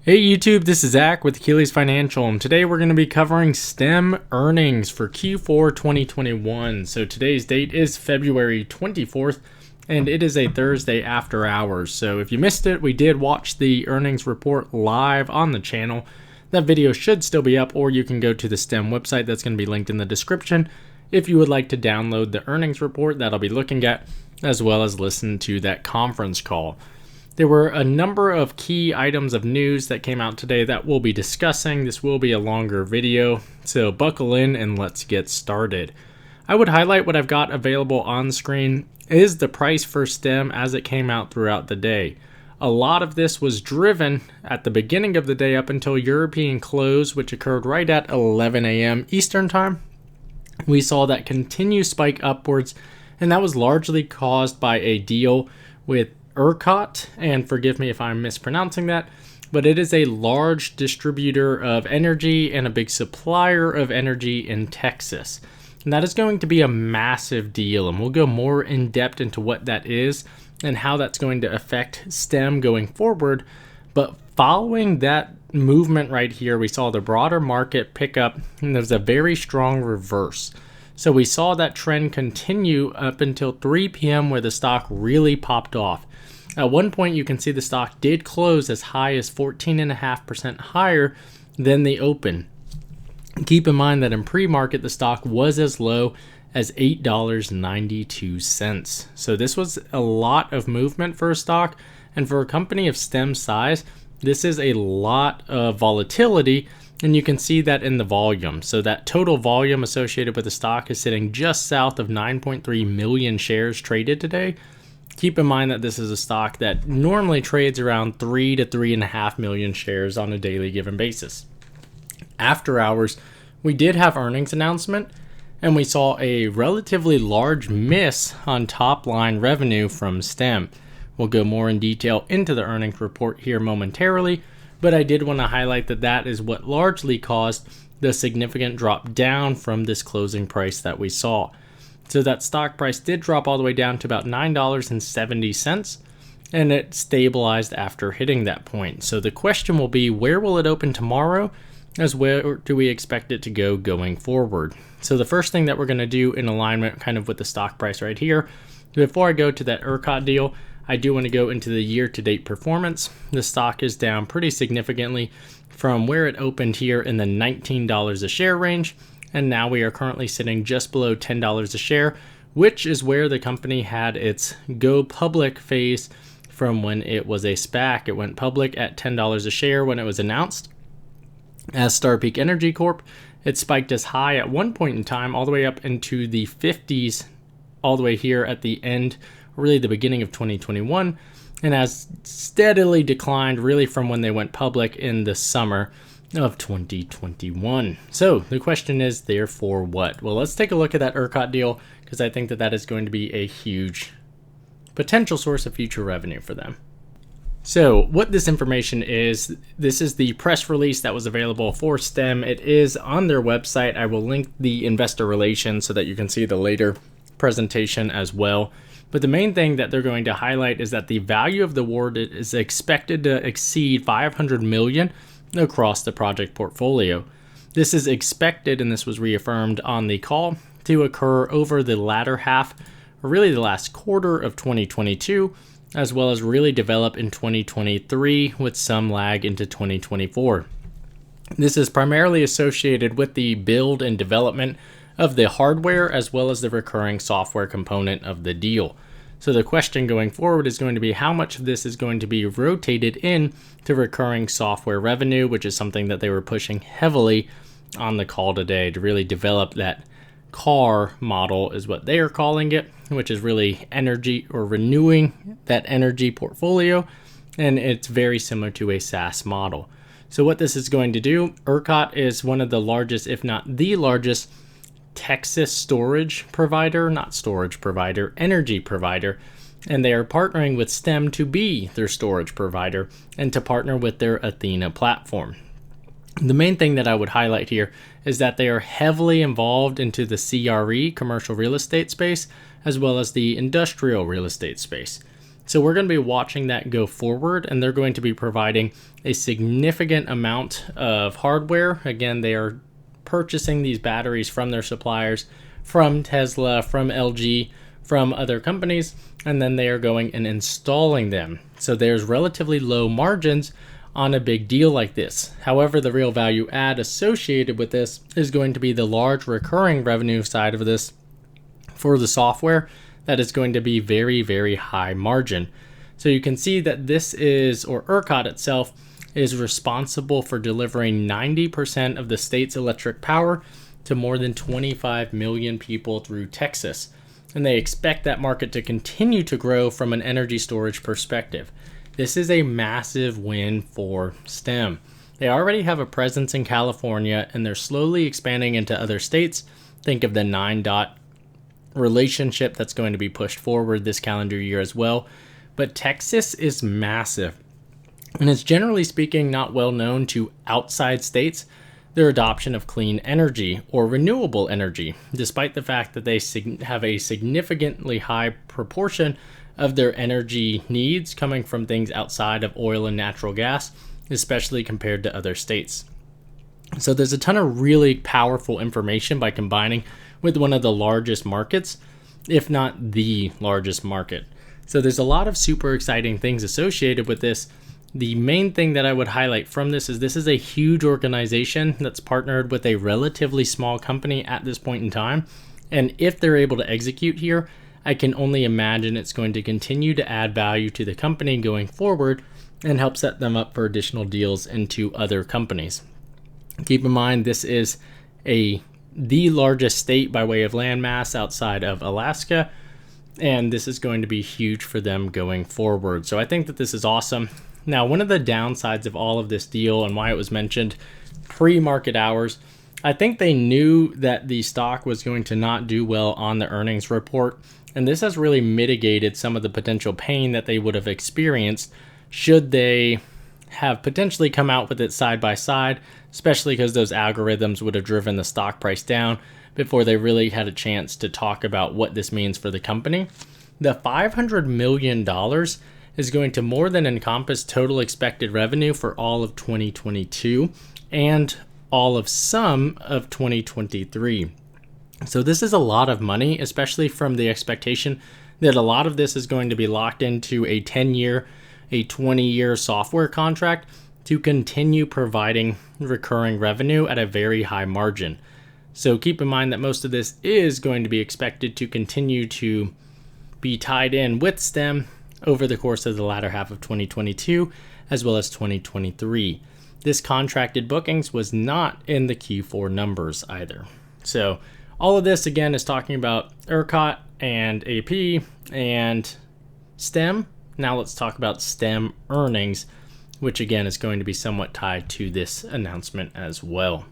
Hey YouTube, this is Zach with Achilles Financial, and today we're going to be covering STEM earnings for Q4 2021. So today's date is February 24th, and it is a Thursday after hours. So if you missed it, we did watch the earnings report live on the channel. That video should still be up, or you can go to the STEM website that's going to be linked in the description if you would like to download the earnings report that I'll be looking at, as well as listen to that conference call. There were a number of key items of news that came out today that we'll be discussing. This will be a longer video, so buckle in and let's get started. I would highlight what I've got available on screen is the price for STEM as it came out throughout the day. A lot of this was driven at the beginning of the day up until European close, which occurred right at 11 a.m. Eastern time. We saw that continue spike upwards, and that was largely caused by a deal with ERCOT, and forgive me if I'm mispronouncing that, but it is a large distributor of energy and a big supplier of energy in Texas. And that is going to be a massive deal, and we'll go more in depth into what that is and how that's going to affect STEM going forward. But following that movement right here, we saw the broader market pick up, and there's a very strong reverse. So we saw that trend continue up until 3 p.m. where the stock really popped off. At one point, you can see the stock did close as high as 14.5% higher than the open. Keep in mind that in pre-market, the stock was as low as $8.92. So this was a lot of movement for a stock. And for a company of STEM size, this is a lot of volatility. And you can see that in the volume. So that total volume associated with the stock is sitting just south of 9.3 million shares traded today. Keep in mind that this is a stock that normally trades around 3 to 3.5 million shares on a daily given basis. After hours, we did have earnings announcement, and we saw a relatively large miss on top line revenue from STEM. We'll go more in detail into the earnings report here momentarily, but I did want to highlight that that is what largely caused the significant drop down from this closing price that we saw. So that stock price did drop all the way down to about $9.70, and it stabilized after hitting that point. So the question will be, where will it open tomorrow, as where do we expect it to go going forward? So the first thing that we're going to do in alignment kind of with the stock price right here, before I go to that ERCOT deal, I do want to go into the year-to-date performance. The stock is down pretty significantly from where it opened here in the $19 a share range. And now we are currently sitting just below $10 a share, which is where the company had its go public phase from when it was a SPAC. It went public at $10 a share when it was announced as Star Peak Energy Corp. It spiked as high at one point in time all the way up into the 50s, all the way here at the end, really the beginning of 2021, and has steadily declined really from when they went public in the summer of 2021. So the question is, therefore, what? Well, let's take a look at that ERCOT deal, because I think that that is going to be a huge potential source of future revenue for them. So what this information is, this is the press release that was available for STEM. It is on their website. I will link the investor relations so that you can see the later presentation as well. But the main thing that they're going to highlight is that the value of the award is expected to exceed $500 million across the project portfolio. This is expected, and this was reaffirmed on the call, to occur over the latter half, or really the last quarter of 2022, as well as really develop in 2023 with some lag into 2024. This is primarily associated with the build and development of the hardware as well as the recurring software component of the deal. So the question going forward is going to be how much of this is going to be rotated in to recurring software revenue, which is something that they were pushing heavily on the call today to really develop that CAR model is what they are calling it, which is really energy or renewing that energy portfolio. And it's very similar to a SaaS model. So what this is going to do, ERCOT is one of the largest, if not the largest, Texas storage provider, energy provider, and they are partnering with STEM to be their storage provider and to partner with their Athena platform. The main thing that I would highlight here is that they are heavily involved into the CRE, commercial real estate space, as well as the industrial real estate space. So we're going to be watching that go forward, and they're going to be providing a significant amount of hardware. Again, they are purchasing these batteries from their suppliers, from Tesla, from LG, from other companies, and then they are going and installing them. So there's relatively low margins on a big deal like this. However, the real value add associated with this is going to be the large recurring revenue side of this for the software that is going to be very, very high margin. So you can see that this is, or ERCOT itself, is responsible for delivering 90% of the state's electric power to more than 25 million people through Texas. And they expect that market to continue to grow from an energy storage perspective. This is a massive win for STEM. They already have a presence in California and they're slowly expanding into other states. Think of the 9-dot relationship that's going to be pushed forward this calendar year as well. But Texas is massive. And it's generally speaking not well known to outside states their adoption of clean energy or renewable energy, despite the fact that they have a significantly high proportion of their energy needs coming from things outside of oil and natural gas, especially compared to other states. So there's a ton of really powerful information by combining with one of the largest markets, if not the largest market. So there's a lot of super exciting things associated with this. The main thing that I would highlight from this is a huge organization that's partnered with a relatively small company at this point in time. And if they're able to execute here, I can only imagine it's going to continue to add value to the company going forward and help set them up for additional deals into other companies. Keep in mind, this is the largest state by way of landmass outside of Alaska, and this is going to be huge for them going forward. So I think that this is awesome. Now, one of the downsides of all of this deal and why it was mentioned pre-market hours, I think they knew that the stock was going to not do well on the earnings report, and this has really mitigated some of the potential pain that they would have experienced should they have potentially come out with it side by side, especially because those algorithms would have driven the stock price down before they really had a chance to talk about what this means for the company. The $500 million is going to more than encompass total expected revenue for all of 2022 and all of some of 2023. So this is a lot of money, especially from the expectation that a lot of this is going to be locked into a 10-year, a 20-year software contract to continue providing recurring revenue at a very high margin. So keep in mind that most of this is going to be expected to continue to be tied in with STEM over the course of the latter half of 2022 as well as 2023. This contracted bookings was not in the Q4 numbers either. So all of this again is talking about ERCOT and AP and STEM. Now let's talk about STEM earnings, which again is going to be somewhat tied to this announcement as well.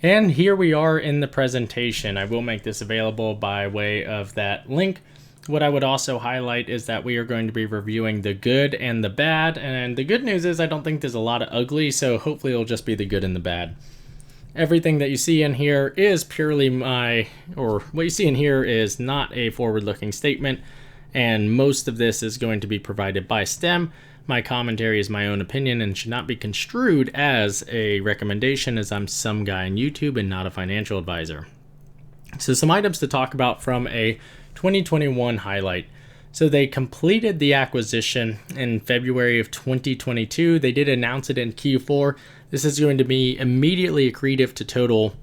And here we are in the presentation. I will make this available by way of that link. What I would also highlight is that we are going to be reviewing the good and the bad. And the good news is I don't think there's a lot of ugly, so hopefully it'll just be the good and the bad. Everything that you see in here is purely what you see in here is not a forward-looking statement. And most of this is going to be provided by STEM. My commentary is my own opinion and should not be construed as a recommendation, as I'm some guy on YouTube and not a financial advisor. So some items to talk about from a 2021 highlight. So they completed the acquisition in February of 2022. They did announce it in Q4. This is going to be immediately accretive to total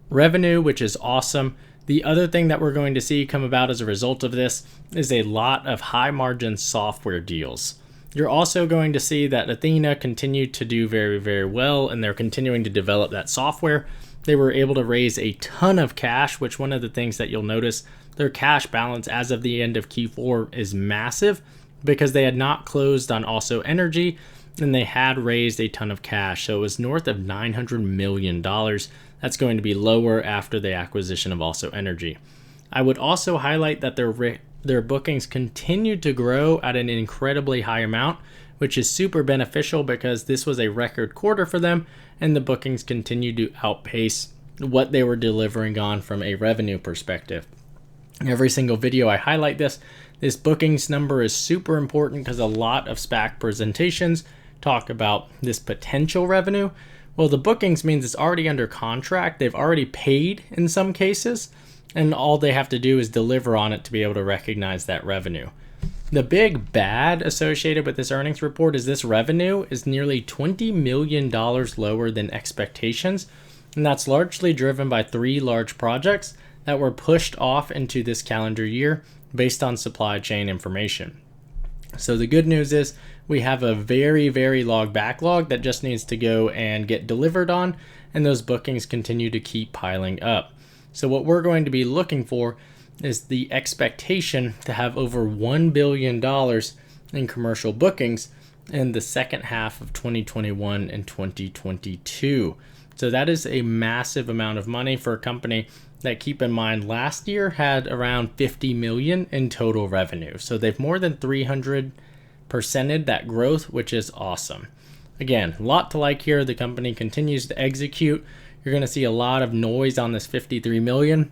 revenue, which is awesome. The other thing that we're going to see come about as a result of this is a lot of high margin software deals. You're also going to see that Athena continued to do very, very well, and they're continuing to develop that software. They were able to raise a ton of cash, which one of the things that you'll notice, their cash balance as of the end of Q4 is massive because they had not closed on Also Energy and they had raised a ton of cash. So it was north of $900 million. That's going to be lower after the acquisition of Also Energy. I would also highlight that their bookings continued to grow at an incredibly high amount, which is super beneficial because this was a record quarter for them and the bookings continued to outpace what they were delivering on from a revenue perspective. Every single video I highlight this bookings number is super important because a lot of SPAC presentations talk about this potential revenue. Well, the bookings means it's already under contract. They've already paid in some cases, and all they have to do is deliver on it to be able to recognize that revenue. The big bad associated with this earnings report is this revenue is nearly $20 million lower than expectations, and that's largely driven by 3 large projects that were pushed off into this calendar year based on supply chain information. So the good news is we have a very, very long backlog that just needs to go and get delivered on, and those bookings continue to keep piling up. So what we're going to be looking for is the expectation to have over $1 billion in commercial bookings in the second half of 2021 and 2022. So that is a massive amount of money for a company that, keep in mind, last year had around 50 million in total revenue. So they've more than 300%ed that growth, which is awesome. Again, a lot to like here. The company continues to execute. You're going to see a lot of noise on this 53 million.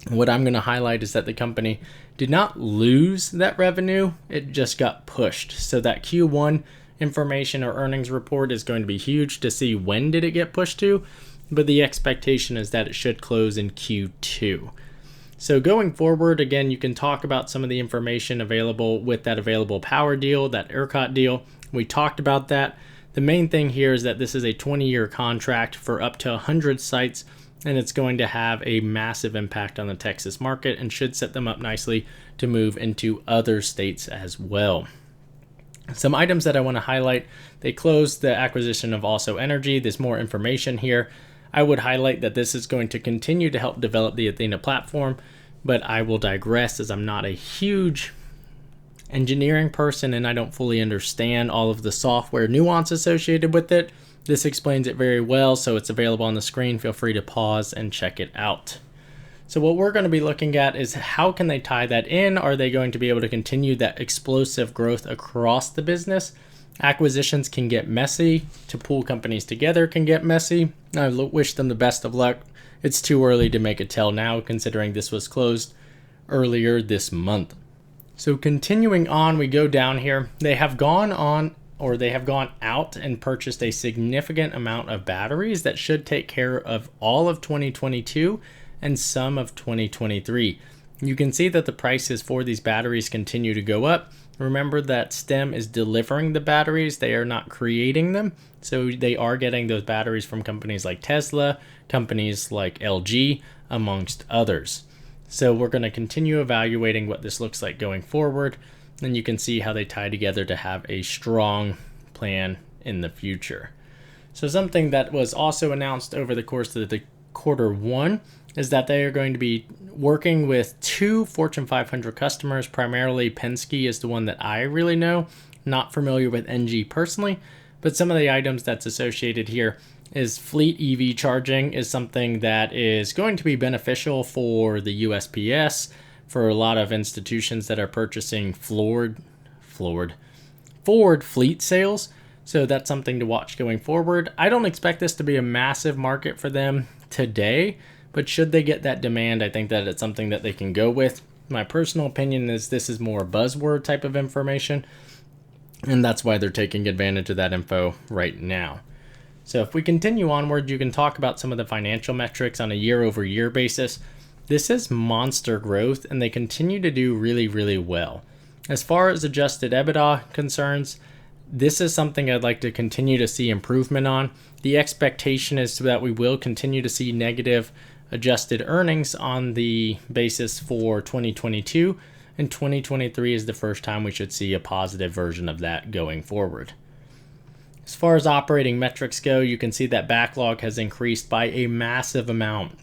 What I'm going to highlight is that the company did not lose that revenue. It just got pushed. So that Q1 information or earnings report is going to be huge to see when did it get pushed to, but the expectation is that it should close in Q2. So going forward, again, you can talk about some of the information available with that available power deal, that ERCOT deal. We talked about that. The main thing here is that this is a 20-year contract for up to 100 sites, and it's going to have a massive impact on the Texas market and should set them up nicely to move into other states as well. Some items that I want to highlight: they closed the acquisition of Also Energy. There's more information here. I would highlight that this is going to continue to help develop the Athena platform, but I will digress as I'm not a huge engineering person and I don't fully understand all of the software nuance associated with it. This explains it very well, so it's available on the screen. Feel free to pause and check it out. So what we're going to be looking at is how can they tie that in? Are they going to be able to continue that explosive growth across the business? Acquisitions can get messy. To pull companies together can get messy. I wish them the best of luck. It's too early to make a tell now, considering this was closed earlier this month. So continuing on, we go down here. They have gone out and purchased a significant amount of batteries that should take care of all of 2022 and some of 2023. You can see that the prices for these batteries continue to go up. Remember that STEM is delivering the batteries, they are not creating them. So they are getting those batteries from companies like Tesla, companies like LG, amongst others. So we're going to continue evaluating what this looks like going forward. And you can see how they tie together to have a strong plan in the future. So something that was also announced over the course of the Q1 is that they are going to be working with 2 Fortune 500 customers. Primarily Penske is the one that I really know. Not familiar with NG personally, but some of the items that's associated here is fleet EV charging is something that is going to be beneficial for the USPS, for a lot of institutions that are purchasing Ford fleet sales. So that's something to watch going forward. I don't expect this to be a massive market for them today, but should they get that demand, I think that it's something that they can go with. My personal opinion is this is more buzzword type of information, and that's why they're taking advantage of that info right now. So if we continue onward, you can talk about some of the financial metrics on a year-over-year basis. This is monster growth, and they continue to do really, really well. As far as adjusted EBITDA concerns, this is something I'd like to continue to see improvement on. The expectation is that we will continue to see negative adjusted earnings on the basis for 2022, and 2023 is the first time we should see a positive version of that going forward. As far as operating metrics go, you can see that backlog has increased by a massive amount.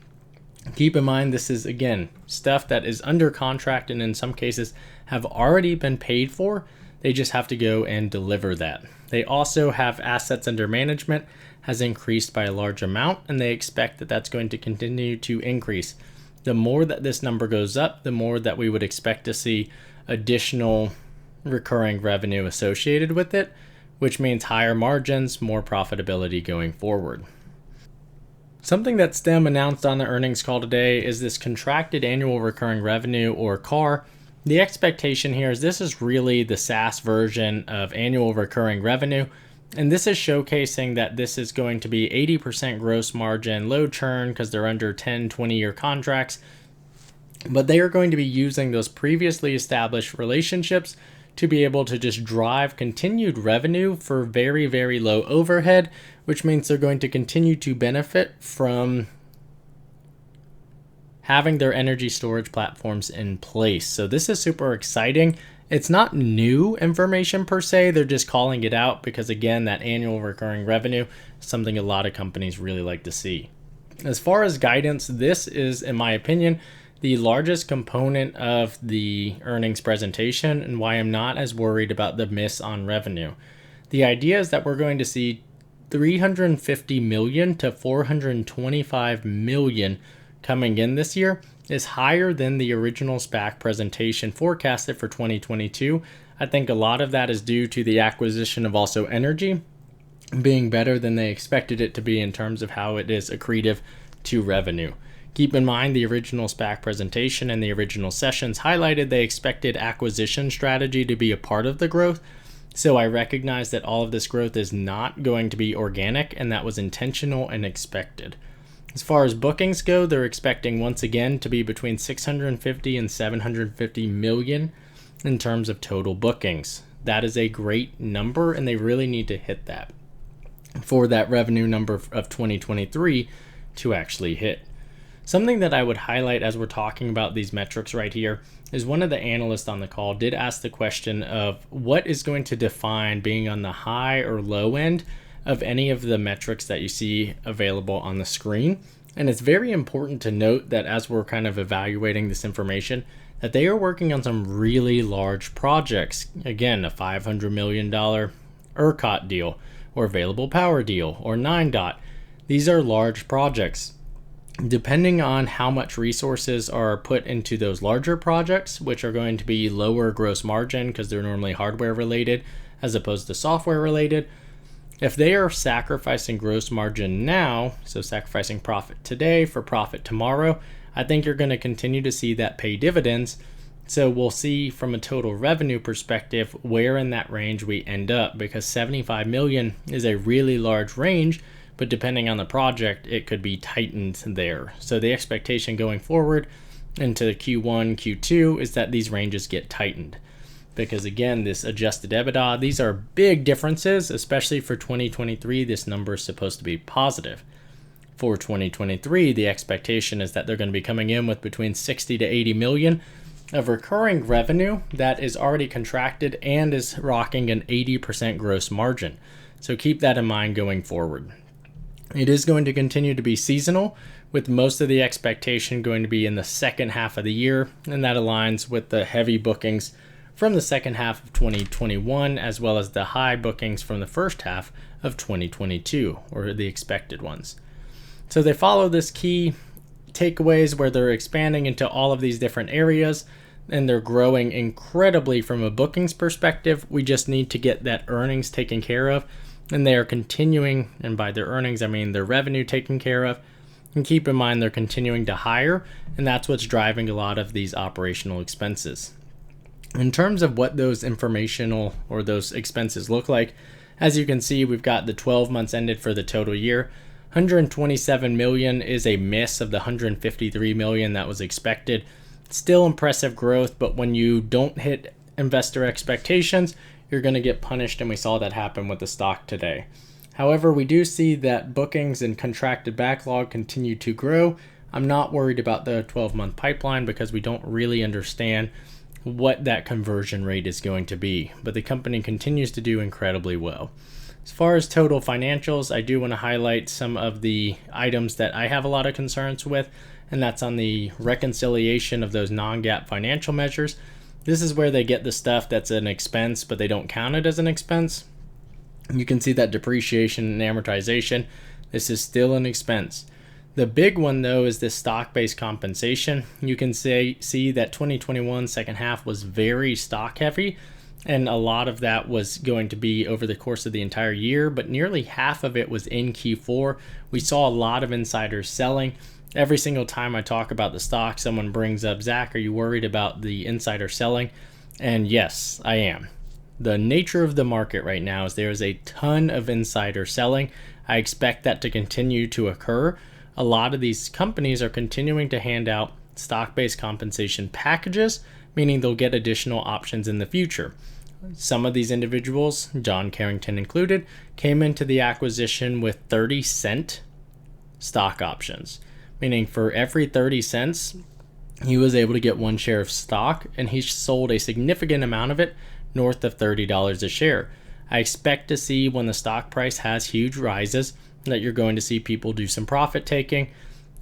Keep in mind, this is, again, stuff that is under contract and in some cases have already been paid for. They just have to go and deliver that. They also have assets under management has increased by a large amount, and they expect that that's going to continue to increase. The more that this number goes up, the more that we would expect to see additional recurring revenue associated with it, which means higher margins, more profitability going forward. Something that STEM announced on the earnings call today is this contracted annual recurring revenue, or CAR. The expectation here is this is really the SaaS version of annual recurring revenue. And this is showcasing that this is going to be 80% gross margin, low churn because they're under 10, 20-year contracts. But they are going to be using those previously established relationships to be able to just drive continued revenue for very, very low overhead, which means they're going to continue to benefit from having their energy storage platforms in place. So this is super exciting. It's not new information per se. They're just calling it out because, again, that annual recurring revenue is something a lot of companies really like to see. As far as guidance, this is, in my opinion, the largest component of the earnings presentation and why I'm not as worried about the miss on revenue. The idea is that we're going to see 350 million to 425 million coming in this year is higher than the original SPAC presentation forecasted for 2022. I think a lot of that is due to the acquisition of Also Energy being better than they expected it to be in terms of how it is accretive to revenue. Keep in mind the original SPAC presentation and the original sessions highlighted they expected acquisition strategy to be a part of the growth. So I recognize that all of this growth is not going to be organic, and that was intentional and expected. As far as bookings go, they're expecting once again to be between 650 and 750 million in terms of total bookings. That is a great number, and they really need to hit that for that revenue number of 2023 to actually hit. Something that I would highlight as we're talking about these metrics right here is one of the analysts on the call did ask the question of what is going to define being on the high or low end of any of the metrics that you see available on the screen. And it's very important to note that as we're kind of evaluating this information, that they are working on some really large projects. Again, a $500 million ERCOT deal or available power deal or 9DOT. These are large projects. Depending on how much resources are put into those larger projects, which are going to be lower gross margin because they're normally hardware related as opposed to software related, if they are sacrificing gross margin now, so sacrificing profit today for profit tomorrow, I think you're going to continue to see that pay dividends. So we'll see from a total revenue perspective where in that range we end up, because 75 million is a really large range, but depending on the project, it could be tightened there. So the expectation going forward into Q1, Q2 is that these ranges get tightened. Because again, this adjusted EBITDA, these are big differences, especially for 2023. This number is supposed to be positive. For 2023, the expectation is that they're going to be coming in with between 60 to 80 million of recurring revenue that is already contracted and is rocking an 80% gross margin. So keep that in mind going forward. It is going to continue to be seasonal, with most of the expectation going to be in the second half of the year, and that aligns with the heavy bookings from the second half of 2021, as well as the high bookings from the first half of 2022, or the expected ones. So they follow this key takeaways where they're expanding into all of these different areas, and they're growing incredibly from a bookings perspective. We just need to get that earnings taken care of, and they are continuing, and by their earnings, I mean their revenue taken care of. And keep in mind they're continuing to hire, and that's what's driving a lot of these operational expenses. In terms of what those informational or those expenses look like, as you can see, we've got the 12 months ended for the total year. 127 million is a miss of the 153 million that was expected. Still impressive growth, but when you don't hit investor expectations, you're going to get punished, and we saw that happen with the stock today. However, we do see that bookings and contracted backlog continue to grow. I'm not worried about the 12-month pipeline because we don't really understand what that conversion rate is going to be, but the company continues to do incredibly well. As far as total financials, I do want to highlight some of the items that I have a lot of concerns with, and that's on the reconciliation of those non-GAAP financial measures. This is where they get the stuff that's an expense, but they don't count it as an expense. You can see that depreciation and amortization, this is still an expense. The big one, though, is this stock-based compensation. You can see that 2021 second half was very stock-heavy, and a lot of that was going to be over the course of the entire year, but nearly half of it was in Q4. We saw a lot of insiders selling. Every single time I talk about the stock, someone brings up, Zach, are you worried about the insider selling? And yes, I am. The nature of the market right now is there is a ton of insider selling. I expect that to continue to occur. A lot of these companies are continuing to hand out stock-based compensation packages, meaning they'll get additional options in the future. Some of these individuals, John Carrington included, came into the acquisition with 30-cent stock options, meaning for every 30 cents, he was able to get 1 share of stock, and he sold a significant amount of it north of $30 a share. I expect to see when the stock price has huge rises that you're going to see people do some profit taking,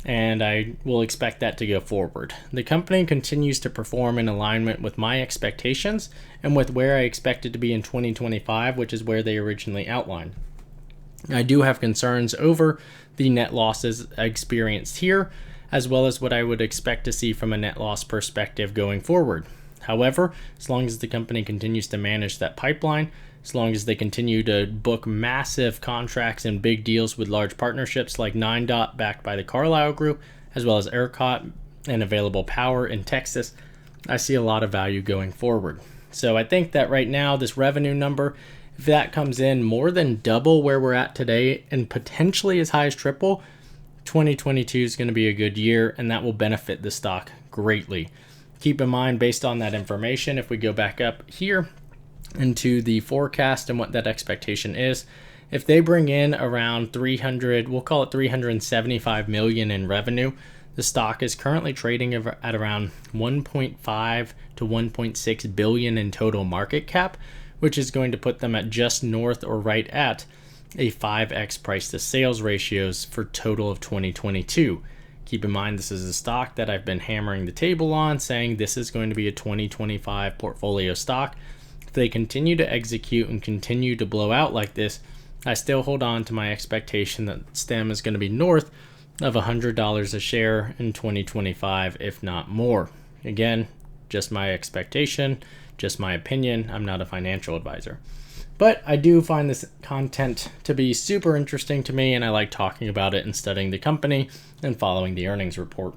and I will expect that to go forward. The company continues to perform in alignment with my expectations and with where I expect it to be in 2025, which is where they originally outlined. I do have concerns over the net losses experienced here, as well as what I would expect to see from a net loss perspective going forward. However, as long as the company continues to manage that pipeline, as long as they continue to book massive contracts and big deals with large partnerships like 9DOT backed by the Carlyle Group, as well as ERCOT and Available Power in Texas, I see a lot of value going forward. So I think that right now, this revenue number, if that comes in more than double where we're at today and potentially as high as triple, 2022 is going to be a good year, and that will benefit the stock greatly. Keep in mind, based on that information, if we go back up here into the forecast and what that expectation is, if they bring in around 300, we'll call it 375 million in revenue, the stock is currently trading at around 1.5 to 1.6 billion in total market cap, which is going to put them at just north or right at a 5x price to sales ratios for total of 2022. Keep in mind, this is a stock that I've been hammering the table on, saying this is going to be a 2025 portfolio stock. If they continue to execute and continue to blow out like this, I still hold on to my expectation that STEM is going to be north of $100 a share in 2025, if not more. Again, just my expectation, just my opinion. I'm not a financial advisor. But I do find this content to be super interesting to me, and I like talking about it and studying the company and following the earnings report.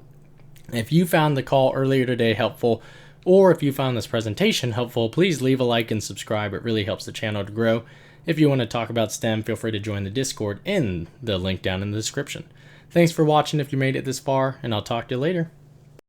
If you found the call earlier today helpful, or if you found this presentation helpful, please leave a like and subscribe. It really helps the channel to grow. If you want to talk about STEM, feel free to join the Discord in the link down in the description. Thanks for watching if you made it this far, and I'll talk to you later.